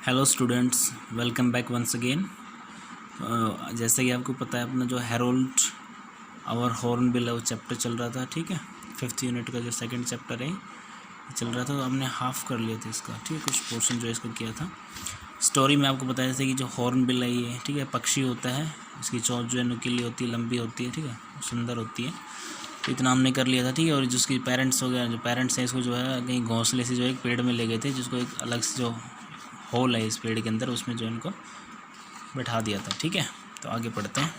Hello students, welcome back once again. जैसे कि आपको पता है अपना जो हेरोल्ड आवर हॉर्नबिल है वो चैप्टर चल रहा था। ठीक है, 5th यूनिट का जो सेकंड चैप्टर है चल रहा था, तो हमने हाफ कर लिया था इसका। ठीक है, कुछ पोर्शन जो है इसको किया था। स्टोरी में आपको बताया जैसे कि जो हॉर्नबिल है ये, ठीक है, पक्षी होता है। इसकी चोंच जो है नुकीली होती है, लंबी होती है, ठीक है, सुंदर होती है। तो इतना हमने कर लिया था। ठीक है, और जिसकी पेरेंट्स हो गया, जो पेरेंट्स हैं इसको जो है कहीं घोंसले से जो है एक पेड़ में ले गए थे, जिसको एक अलग से जो होल है इस पेड़ के अंदर, उसमें जो इनको बैठा दिया था। ठीक है, तो आगे पढ़ते हैं।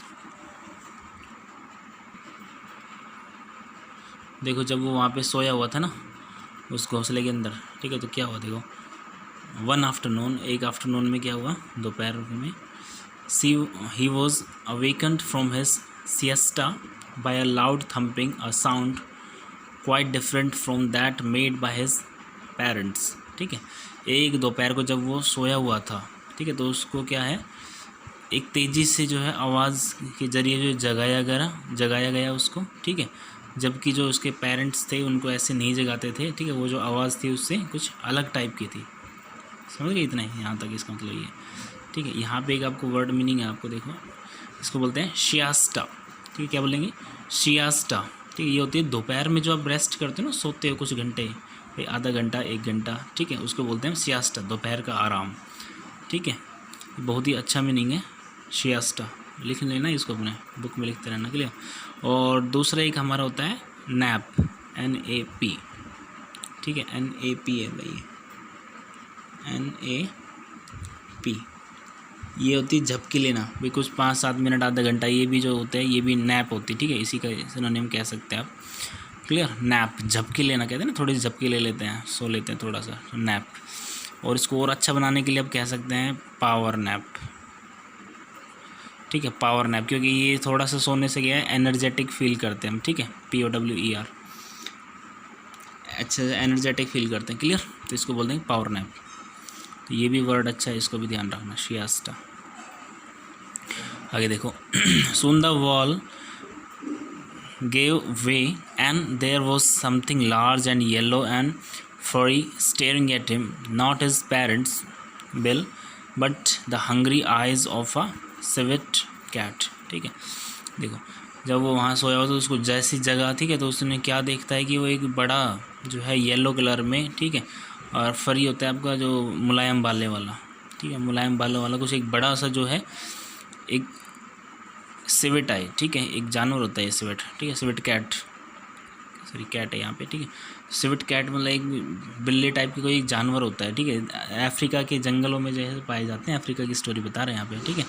देखो, जब वो वहाँ पे सोया हुआ था ना उस घोंसले के अंदर, ठीक है, तो क्या हुआ देखो। वन आफ्टरनून, एक आफ्टरनून में क्या हुआ, दोपहर में, he was awakened from his siesta by a loud thumping, a sound quite different from that made by his parents. ठीक है, एक दोपहर को जब वो सोया हुआ था, ठीक है, तो उसको क्या है, एक तेज़ी से जो है आवाज़ के ज़रिए जो जगाया गया उसको। ठीक है, जबकि जो उसके पेरेंट्स थे उनको ऐसे नहीं जगाते थे। ठीक है, वो जो आवाज़ थी उससे कुछ अलग टाइप की थी। समझ गए इतना ही, यहाँ तक इसका मतलब ये। ठीक है, यहाँ पे एक आपको वर्ड मीनिंग है, आपको देखो, इसको बोलते हैं शियास्टा। ठीक है, क्या बोलेंगे, शियास्टा। ठीक है, ये होती है दोपहर में जो आप रेस्ट करते हो ना, सोते हो कुछ घंटे, भाई आधा घंटा 1 घंटा, ठीक है, उसको बोलते हैं सियास्टा, दोपहर का आराम। ठीक है, बहुत ही अच्छा मीनिंग है शियास्टा। लिख लेना इसको, अपने बुक में लिखते रहना, क्लियर। और दूसरा एक हमारा होता है नैप, NAP। ठीक है, NAP है भाई, NAP, ये होती है झपकी लेना भाई, कुछ 5-7 मिनट, आधा घंटा, ये भी जो होता है ये भी नैप होती है। ठीक है, इसी का सिनोनिम कह सकते हैं आप, क्लियर। नैप, झपकी लेना कहते हैं ना, थोड़ी सी झपकी ले लेते हैं, सो लेते हैं थोड़ा सा, नैप। और इसको और अच्छा बनाने के लिए आप कह सकते हैं पावर नैप। ठीक है, पावर नैप, क्योंकि ये थोड़ा सा सोने से क्या है, एनर्जेटिक फील करते हैं हम। ठीक है, POWER, अच्छा एनर्जेटिक फील करते हैं, क्लियर। तो इसको बोलते हैं पावर नैप। तो ये भी वर्ड अच्छा है, इसको भी ध्यान रखना, शियास्टा। आगे देखो, soon the wall gave way and there was something large and yellow and furry staring at him, not his parents Bill but the hungry eyes of a civet cat। ठीक है, देखो, जब वो वहाँ सोया हो तो उसको जैसी जगह, ठीक है, तो उसने क्या देखता है कि वो एक बड़ा जो है येलो कलर में, ठीक है, और फरी होता है आपका जो मुलायम बाले वाला, ठीक है, मुलायम बालों वाला कुछ एक बड़ा सा जो है एक सिवेट है। ठीक है, एक जानवर होता है ये सिवेट। ठीक है, सिवेट कैट, सॉरी कैट है यहाँ पे। ठीक है, सिवेट कैट मतलब एक बिल्ली टाइप की कोई एक जानवर होता है। ठीक है, अफ्रीका के जंगलों में जो है पाए जाते हैं। अफ्रीका की स्टोरी बता रहे हैं यहाँ पे। ठीक है,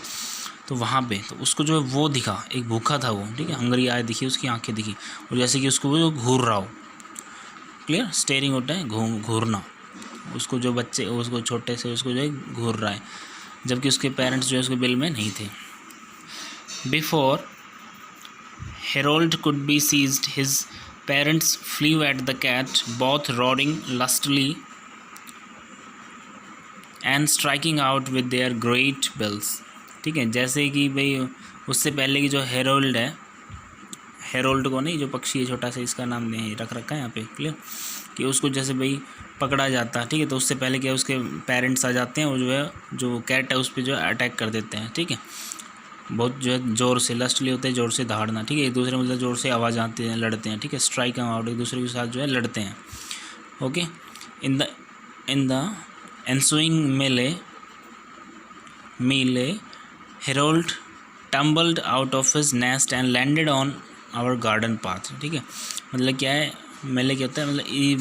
तो वहाँ पे तो उसको जो है वो दिखा, एक भूखा था वो। ठीक है, हंगरी आय दिखी, उसकी आंखें दिखी, और जैसे कि उसको वो घूर रहा हो, क्लियर, स्टेयरिंग होता है घूरना, उसको जो बच्चे उसको छोटे से उसको जो है घूर रहा है, जबकि उसके पेरेंट्स जो है उसके बिल में नहीं थे। Before Harold could be seized, his parents flew at the cat, both roaring lustily and striking out with their great bills। ठीक है, जैसे कि भाई उससे पहले की जो हेरोल्ड है, हेरोल्ड को नहीं, जो पक्षी है छोटा सा, इसका नाम नहीं रख रखा है यहाँ पे, क्लियर, कि उसको जैसे भाई पकड़ा जाता है। ठीक है, तो उससे पहले क्या उसके पेरेंट्स आ जाते हैं और जो है जो कैट है उस पर जो है अटैक कर देते हैं। ठीक है, बहुत जो है ज़ोर से, लस्टली होते हैं, ज़ोर से दहाड़ना। ठीक है, एक दूसरे मतलब ज़ोर से आवाज़ आते हैं, लड़ते हैं। ठीक है, स्ट्राइक आउट, एक दूसरे के साथ जो है लड़ते हैं। Okay, in the ensuing melee Harold tumbled out of his nest and landed on our garden path. ठीक है, मतलब क्या है, मेले क्या होता है, मतलब ये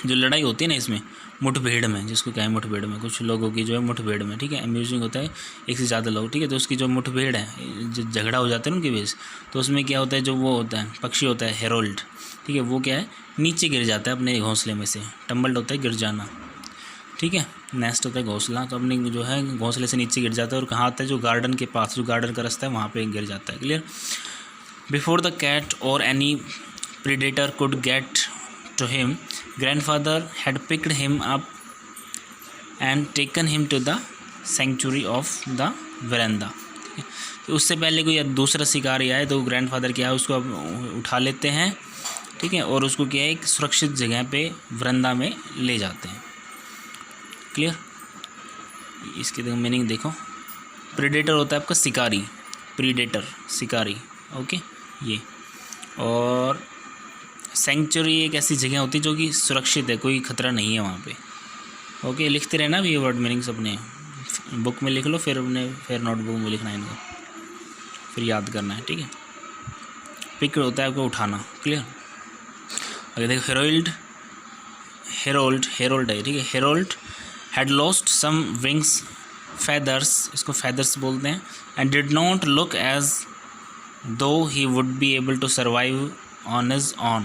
जो लड़ाई होती है ना इसमें, मुठभेड़ में, जिसको क्या है मुठभेड़ में, कुछ लोगों की जो है मुठभेड़ में। ठीक है, अम्यूजिंग होता है, एक से ज़्यादा लोग। ठीक है, तो उसकी जो मुठभेड़ है, जो झगड़ा हो जाता है ना उनके बीच, तो उसमें क्या होता है, जो वो होता है पक्षी होता है हेरोल्ड, ठीक है, वो क्या है नीचे गिर जाता है अपने घोंसले में से। टम्बल्ड होता है गिर जाना, ठीक है, नेस्ट होता है घोंसला, तो अपने जो है घोंसले से नीचे गिर जाता है, और कहाँ आता है, जो गार्डन के पास, जो गार्डन का रास्ता है वहाँ पर गिर जाता है, क्लियर। बिफोर द कैट और any predator could get to him, grandfather had picked him up and taken him to the sanctuary of the veranda। तो उससे पहले कोई दूसरा शिकारी आए तो ग्रैंडफादर क्या है उसको उठा लेते हैं। ठीक है, और उसको क्या है एक सुरक्षित जगह पे वरंदा में ले जाते हैं, क्लियर। इसकी मीनिंग देखो, प्रीडेटर होता है आपका शिकारी, प्रीडेटर शिकारी, ओके ये। और सेंचुरी एक ऐसी जगह होती है जो कि सुरक्षित है, कोई खतरा नहीं है वहाँ पे, ओके। लिखते रहना भी ये वर्ड मीनिंग्स अपने बुक में लिख लो, फिर नोटबुक में लिखना है इनको, फिर याद करना है, ठीक है। पिक होता है आपको उठाना, क्लियर। अगर देखो हेरोल्ड है, ठीक है। Harold had lost some wings feathers, इसको feathers बोलते हैं, and did not look as though he would be able to survive on his own,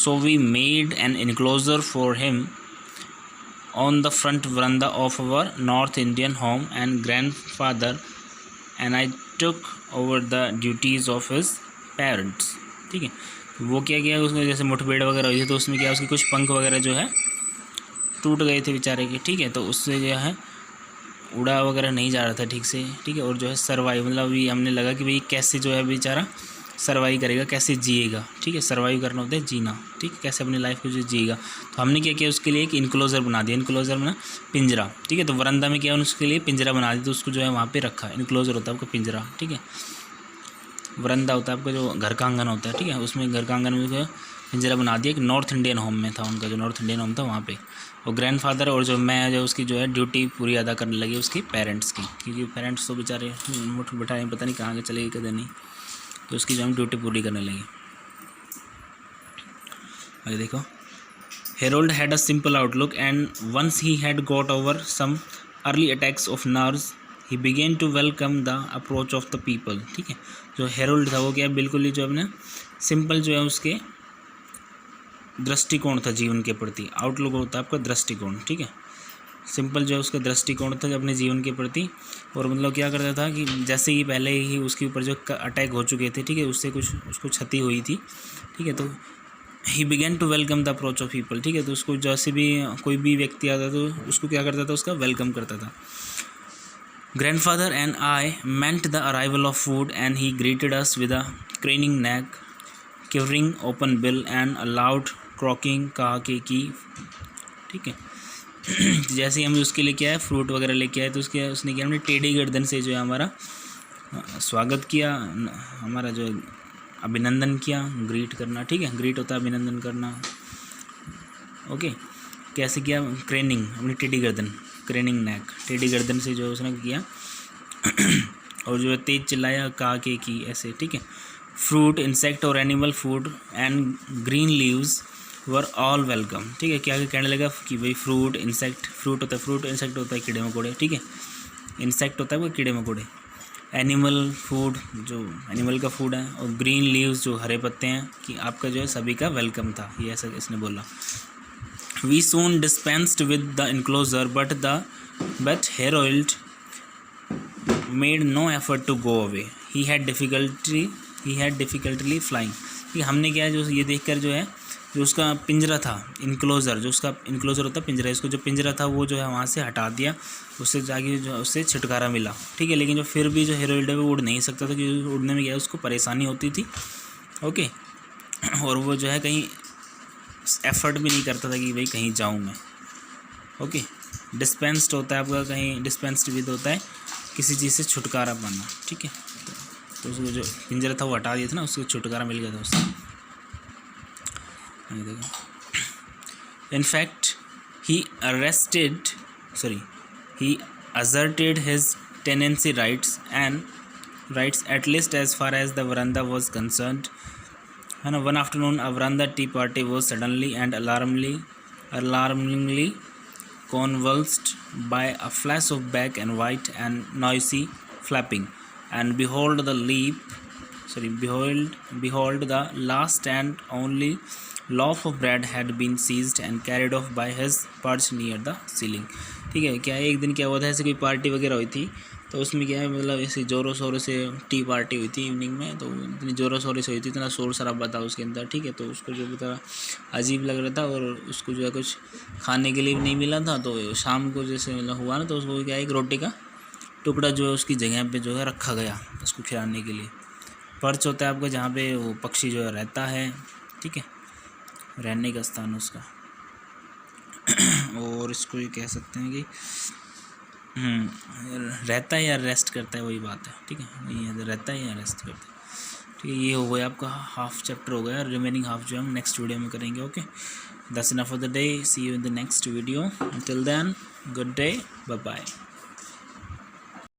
so we made an enclosure for him on the front veranda of our North Indian home, and grandfather and I took over the duties of his parents, ठीक है। वो क्या किया उसने, जैसे मुठभेड़ वगैरह हुई थी तो उसमें क्या उसके कुछ पंख वगैरह जो है टूट गए थे बेचारे के, ठीक है। तो उससे जो है उड़ा वगैरह नहीं जा रहा था ठीक से, ठीक है। और जो है सर्वाइव, मतलब अभी हमने लगा कि भाई कैसे जो है बेचारा सर्वाइव करेगा, कैसे जिएगा, ठीक है। सर्वाइव करना होता है जीना, ठीक है, कैसे अपनी लाइफ को जो जिएगा। तो हमने क्या किया उसके लिए एक इनक्लोजर बना दिया, इनक्लोजर में पिंजरा, ठीक है। तो वरंदा में क्या उसके लिए पिंजरा बना दिया, तो उसको जो है वहाँ पे रखा। इनक्लोजर होता है आपका पिंजरा, ठीक है। वरंदा होता है आपका जो घर का आंगन होता है, ठीक है। उसमें घर का आंगन में जो पिंजरा बना दिया, एक नॉर्थ इंडियन होम में था उनका, जो नॉर्थ इंडियन होम था वहाँ पे। और ग्रैंडफादर और जो मैं जो उसकी जो है ड्यूटी पूरी अदा करने लगी उसकी पेरेंट्स की, क्योंकि पेरेंट्स तो बेचारे मुठ बिठाए पता नहीं कहाँ के चले गए कदे नहीं, तो उसकी जो हम ड्यूटी पूरी करने लगी। अरे देखो, Harold had a simple outlook and once he had got over some early attacks of nerves he began to welcome the approach of the people, ठीक है। जो हेरोल्ड था वो क्या बिल्कुल ही जो अपने सिंपल जो है उसके दृष्टिकोण था जीवन के प्रति। आउटलुक होता है आपका दृष्टिकोण, ठीक है। सिंपल जो है उसका दृष्टिकोण था अपने जीवन के प्रति। और मतलब क्या करता था कि जैसे ही पहले ही उसके ऊपर जो अटैक हो चुके थे, ठीक है, उससे कुछ उसको क्षति हुई थी, ठीक है। तो he began to welcome the approach of people, ठीक है। तो उसको जैसे भी कोई भी व्यक्ति आता तो उसको क्या करता था, उसका वेलकम करता था। Grandfather and I meant the arrival of food and he greeted us with a craning neck, quivering open bill and a loud croaking कहा की, ठीक है। जैसे ही हम उसके लेके आए फ्रूट वगैरह लेके आए तो उसने क्या हमने टेढ़ी गर्दन से जो है हमारा स्वागत किया, हमारा जो अभिनंदन किया, ग्रीट करना, ठीक है। ग्रीट होता है अभिनंदन करना, ओके। कैसे किया, क्रेनिंग, अपनी टेढ़ी गर्दन, क्रेनिंग नेक, टेढ़ी गर्दन से जो उसने किया और जो है तेज चिल्लाया कहा की, ऐसे, ठीक है। फ्रूट, इंसेक्ट और animal food and green leaves were all welcome, ठीक है। क्या कहने लगा कि भाई फ्रूट, इंसेक्ट, फ्रूट होता है फ्रूट, इंसेक्ट होता है कीड़े मकोड़े, ठीक है। इंसेक्ट होता है वो कीड़े मकोड़े, एनिमल फूड जो एनिमल का फूड है, और ग्रीन लीव्स जो हरे पत्ते हैं, कि आपका जो है सभी का वेलकम था, ये ऐसा इसने बोला। We soon dispensed with the enclosure but Harold made no effort to go away, he had difficultly flying, ठीक है। हमने क्या जो ये देखकर जो है जो उसका पिंजरा था, इनक्लोजर, जो उसका इनक्लोजर होता है पिंजरा, इसको जो पिंजरा था वो जो है वहाँ से हटा दिया, उससे जाके जो उससे छुटकारा मिला, ठीक है। लेकिन जो फिर भी जो हेरोल्ड है वो उड़ नहीं सकता था, क्योंकि उड़ने में क्या उसको परेशानी होती थी, ओके। और वो जो है कहीं एफर्ट भी नहीं करता था कि भाई कहीं जाऊँ मैं, ओके। डिस्पेंस्ड होता है आपका, कहीं डिस्पेंस्ड विद होता है किसी चीज़ से छुटकारा पाना, ठीक है। तो उसको जो पिंजरा था वो हटा दिया था ना, उसको छुटकारा मिल गया था उससे। In fact, he asserted his tenancy rights at least as far as the veranda was concerned. And one afternoon, a veranda tea party was suddenly and alarmingly convulsed by a flash of black and white and noisy flapping. And behold, the last and only loaf of bread had been seized and carried off by his perch near the ceiling, ठीक है। क्या है, एक दिन क्या हुआ था, ऐसे कोई पार्टी वगैरह हुई थी, तो उसमें क्या है मतलब ऐसे ज़ोरों शोरों से टी पार्टी हुई थी इवनिंग में, तो इतनी ज़ोरों शोरों से हुई थी, इतना शोर शराबा था उसके अंदर, ठीक है। तो उसको जो था अजीब लग रहा था, और उसको जो है कुछ खाने के लिए भी नहीं मिला था। तो शाम को जैसे मतलब हुआ ना, तो उसको क्या एक रोटी का टुकड़ा जो है उसकी जगह पे जो है रखा गया उसको खिलाने के लिए। पर्च होता है आपका जहाँ पे वो पक्षी जो है रहता है, ठीक है, रहने का स्थान उसका। और इसको ये कह सकते हैं कि रहता है या रेस्ट करता है, वही बात है। ठीक है, नहीं है रहता है या रेस्ट करता है। ठीक है, ये हो गया आपका हाफ चैप्टर हो गया, रिमेनिंग हाफ जो हम नेक्स्ट वीडियो में करेंगे। Okay, that's enough for the day, see you in the next video, till then good day, bye bye.